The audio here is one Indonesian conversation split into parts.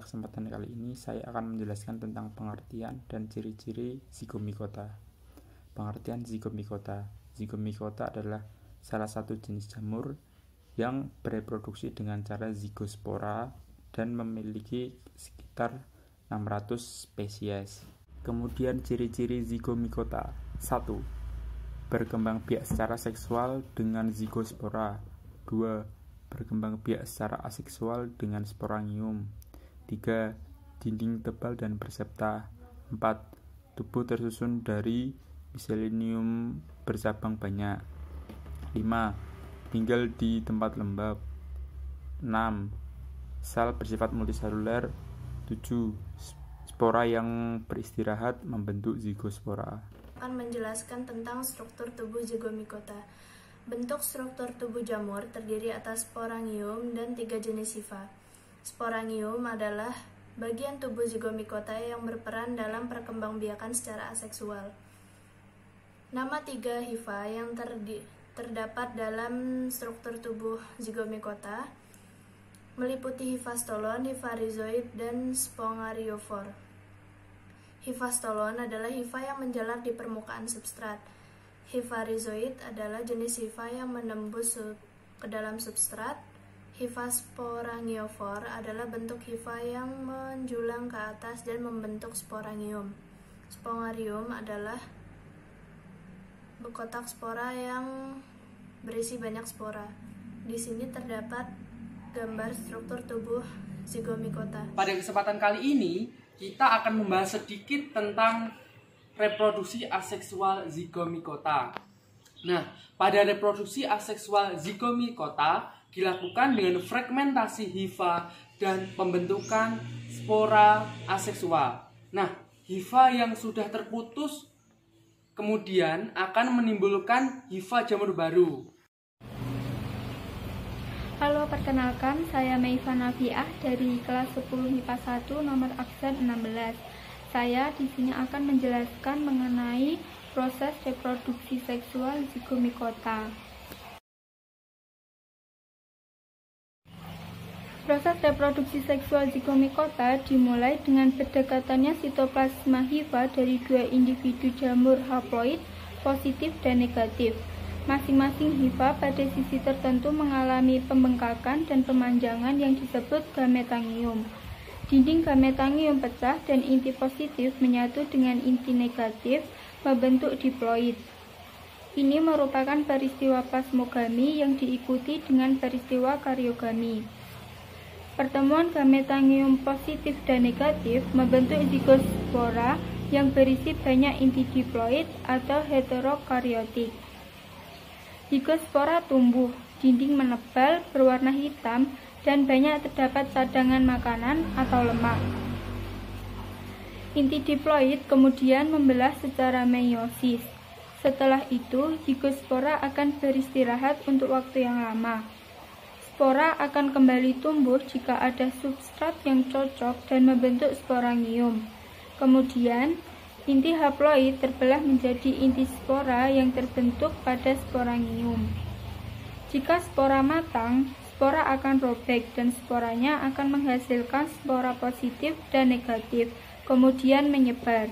pada kesempatan kali ini saya akan menjelaskan tentang pengertian dan ciri-ciri zigomikota. Pengertian zigomikota. Zigomikota adalah salah satu jenis jamur yang bereproduksi dengan cara zigospora dan memiliki sekitar 600 spesies. Kemudian ciri-ciri zigomikota. 1. Berkembang biak secara seksual dengan zigospora. 2. Berkembang biak secara aseksual dengan sporangium. 3. Dinding tebal dan bersepta. 4. Tubuh tersusun dari miselium bercabang banyak. 5. Tinggal di tempat lembab. 6. Sel bersifat multiseluler. 7. Spora yang beristirahat membentuk zigospora. Akan menjelaskan tentang struktur tubuh zigomikota. Bentuk struktur tubuh jamur terdiri atas sporangium dan 3 jenis hifa. Sporangium adalah bagian tubuh zigomikota yang berperan dalam perkembangbiakan secara aseksual. Nama 3 hifa yang terdapat dalam struktur tubuh zigomikota meliputi hifa stolon, hifa rhizoid, dan spongariofor. Hifa stolon adalah hifa yang menjalar di permukaan substrat. Hifa rhizoid adalah jenis hifa yang menembus ke dalam substrat. Hifa sporangiofor adalah bentuk hifa yang menjulang ke atas dan membentuk sporangium. Spongarium adalah kotak spora yang berisi banyak spora. Di sini terdapat gambar struktur tubuh zigomikota. Pada kesempatan kali ini, kita akan membahas sedikit tentang reproduksi aseksual zigomikota. Nah, pada reproduksi aseksual zigomikota dilakukan dengan fragmentasi hifa dan pembentukan spora aseksual. Nah, hifa yang sudah terputus kemudian akan menimbulkan hifa jamur baru. Halo, perkenalkan, saya Meifa Nafiah dari kelas 10 MIPA 1 nomor absen 16. Saya di sini akan menjelaskan mengenai proses reproduksi seksual zigomikota. Proses reproduksi seksual zigomikota dimulai dengan berdekatannya sitoplasma hifa dari 2 individu jamur haploid positif dan negatif. Masing-masing hifa pada sisi tertentu mengalami pembengkakan dan pemanjangan yang disebut gametangium. Dinding gametangium pecah dan inti positif menyatu dengan inti negatif membentuk diploid. Ini merupakan peristiwa plasmogami yang diikuti dengan peristiwa karyogami. Pertemuan gametangium positif dan negatif membentuk zigospora yang berisi banyak inti diploid atau heterokaryotik. Zigospora tumbuh, dinding menebal, berwarna hitam, dan banyak terdapat cadangan makanan atau lemak. Inti diploid kemudian membelah secara meiosis. Setelah itu, zigospora akan beristirahat untuk waktu yang lama. Spora akan kembali tumbuh jika ada substrat yang cocok dan membentuk sporangium. Kemudian, inti haploid terbelah menjadi inti spora yang terbentuk pada sporangium. Jika spora matang, spora akan robek dan sporanya akan menghasilkan spora positif dan negatif, kemudian menyebar.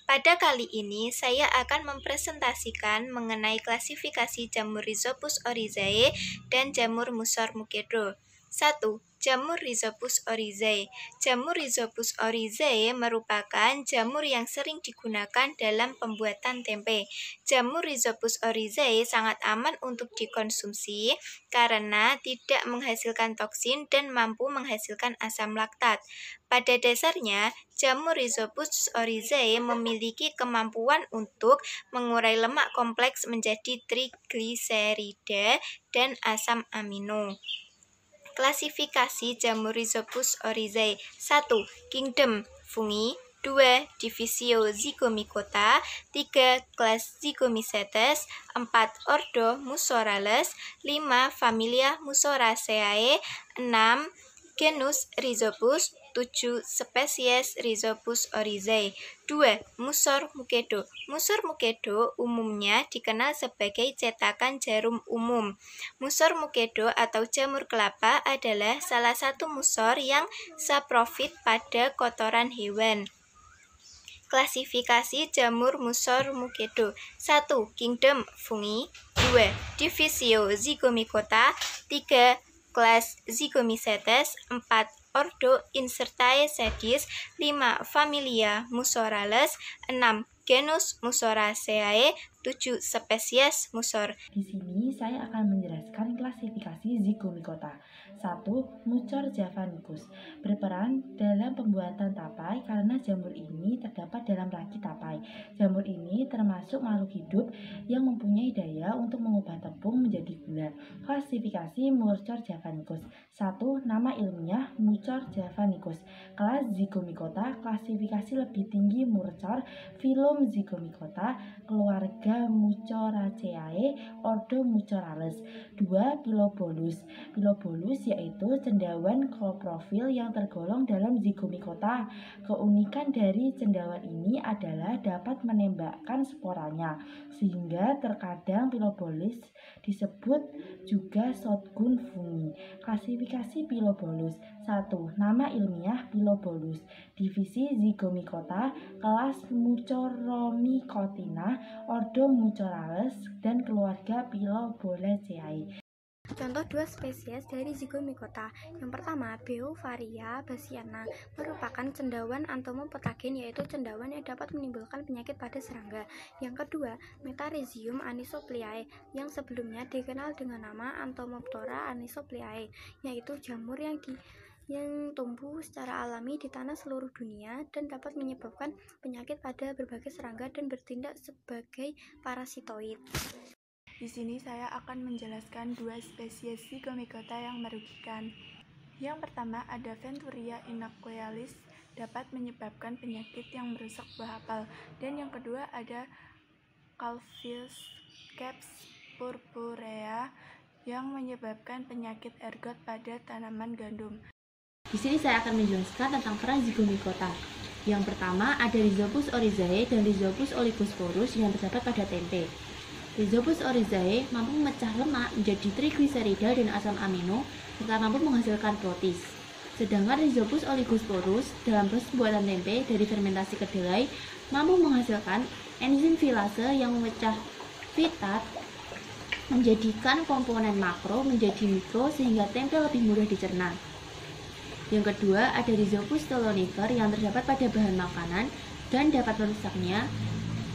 Pada kali ini, saya akan mempresentasikan mengenai klasifikasi jamur Rhizopus oryzae dan jamur Musor mukedro. 1. Jamur Rhizopus oryzae. Jamur Rhizopus oryzae merupakan jamur yang sering digunakan dalam pembuatan tempe. Jamur Rhizopus oryzae sangat aman untuk dikonsumsi karena tidak menghasilkan toksin dan mampu menghasilkan asam laktat. Pada dasarnya, jamur Rhizopus oryzae memiliki kemampuan untuk mengurai lemak kompleks menjadi trigliserida dan asam amino. Klasifikasi jamur Rhizopus oryzae. 1. Kingdom fungi. 2. Divisio zigomikota. 3. Kelas Zygomycetes. 4. Ordo Musorales. 5. Familia Musoraceae. 6. Genus Rhizopus. 7 spesies Rhizopus oryzae. 2. Musor mukedo. Musor mukedo umumnya dikenal sebagai cetakan jarum umum. Musor mukedo atau jamur kelapa adalah salah satu musor yang saprofit pada kotoran hewan. Klasifikasi jamur musor mukedo. 1. Kingdom Fungi. 2. Divisio Zygomicota. 3. Kelas Zygomycetes. 4. Ordo Incertae sedis. 5. Familia Musorales. 6. Genus Musoraceae. 7. Spesies musor. Di sini saya akan menjelaskan klasifikasi Zygomicota. 1. Mucor javanicus berperan dalam pembuatan tapai karena jamur ini terdapat dalam ragi tapai. Jamur ini termasuk makhluk hidup yang mempunyai daya untuk mengubah tepung menjadi gula. Klasifikasi Mucor javanicus. 1. Nama ilmiah Mucor javanicus. Kelas Zygomicota, klasifikasi lebih tinggi Mucor, filum Zygomicota, keluarga Mucoraceae, ordo Mucorales. 2. Pilobolus. Pilobolus yaitu cendawan koprofil yang tergolong dalam Zygomicota. Keunikan dari cendawan ini adalah dapat menembakkan sporanya, sehingga terkadang Pilobolus disebut juga shotgun fungi. Klasifikasi Pilobolus. 1. Nama ilmiah Pilobolus. Divisi Zygomicota, kelas Mucoromicotina, ordo Mucorales, dan keluarga Pilobolaceae. Contoh 2 spesies dari Zygomicota. Yang pertama, Beauvaria bassiana merupakan cendawan entomopatogen, yaitu cendawan yang dapat menimbulkan penyakit pada serangga. Yang kedua, Metarhizium anisopliae yang sebelumnya dikenal dengan nama Entomoptera anisopliae, yaitu jamur yang tumbuh secara alami di tanah seluruh dunia dan dapat menyebabkan penyakit pada berbagai serangga dan bertindak sebagai parasitoid. Di sini saya akan menjelaskan 2 spesies Zygomicota yang merugikan. Yang pertama ada Venturia inocualis, dapat menyebabkan penyakit yang merusak buah apel. Dan yang kedua ada Calophyllus caps purpurea yang menyebabkan penyakit ergot pada tanaman gandum. Di sini saya akan menjelaskan tentang peran Zygomicota. Yang pertama ada Rhizopus oryzae dan Rhizopus oligosporus yang terdapat pada tempe. Rhizopus oryzae mampu memecah lemak menjadi trigliserida dan asam amino serta mampu menghasilkan protis. Sedangkan Rhizopus oligosporus dalam proses pembuatan tempe dari fermentasi kedelai mampu menghasilkan enzim filase yang memecah fitat menjadikan komponen makro menjadi mikro sehingga tempe lebih mudah dicerna. Yang kedua ada Rhizopus stolonifer yang terdapat pada bahan makanan dan dapat merusaknya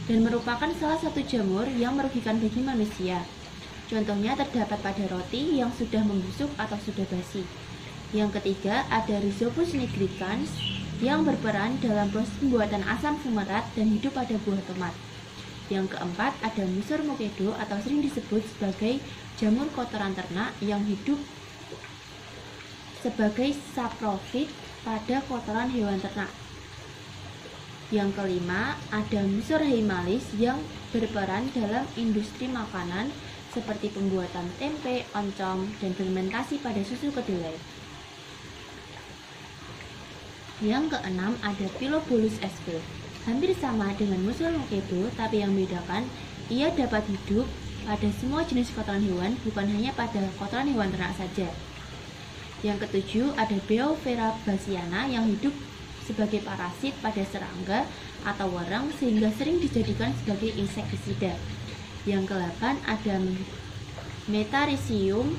dan merupakan salah satu jamur yang merugikan bagi manusia. Contohnya terdapat pada roti yang sudah membusuk atau sudah basi. Yang ketiga ada Rhizopus nigricans yang berperan dalam proses pembuatan asam fumarat dan hidup pada buah tomat. Yang keempat ada Musor mukedo atau sering disebut sebagai jamur kotoran ternak yang hidup sebagai saprofit pada kotoran hewan ternak. Yang kelima, ada Musor himalis yang berperan dalam industri makanan seperti pembuatan tempe, oncom, dan fermentasi pada susu kedelai. Yang keenam, ada Pilobolus sp. Hampir sama dengan Musor mukedo, tapi yang membedakan, ia dapat hidup pada semua jenis kotoran hewan, bukan hanya pada kotoran hewan ternak saja. Yang ketujuh, ada Beauvaria bassiana yang hidup sebagai parasit pada serangga atau warang sehingga sering dijadikan sebagai insektisida. Yang ke-8 ada Metarhizium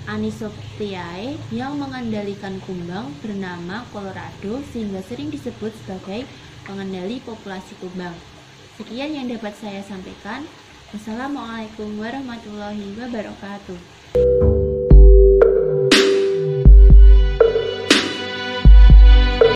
anisopliae yang mengendalikan kumbang bernama Colorado sehingga sering disebut sebagai pengendali populasi kumbang. Sekian yang dapat saya sampaikan. Wassalamualaikum warahmatullahi wabarakatuh.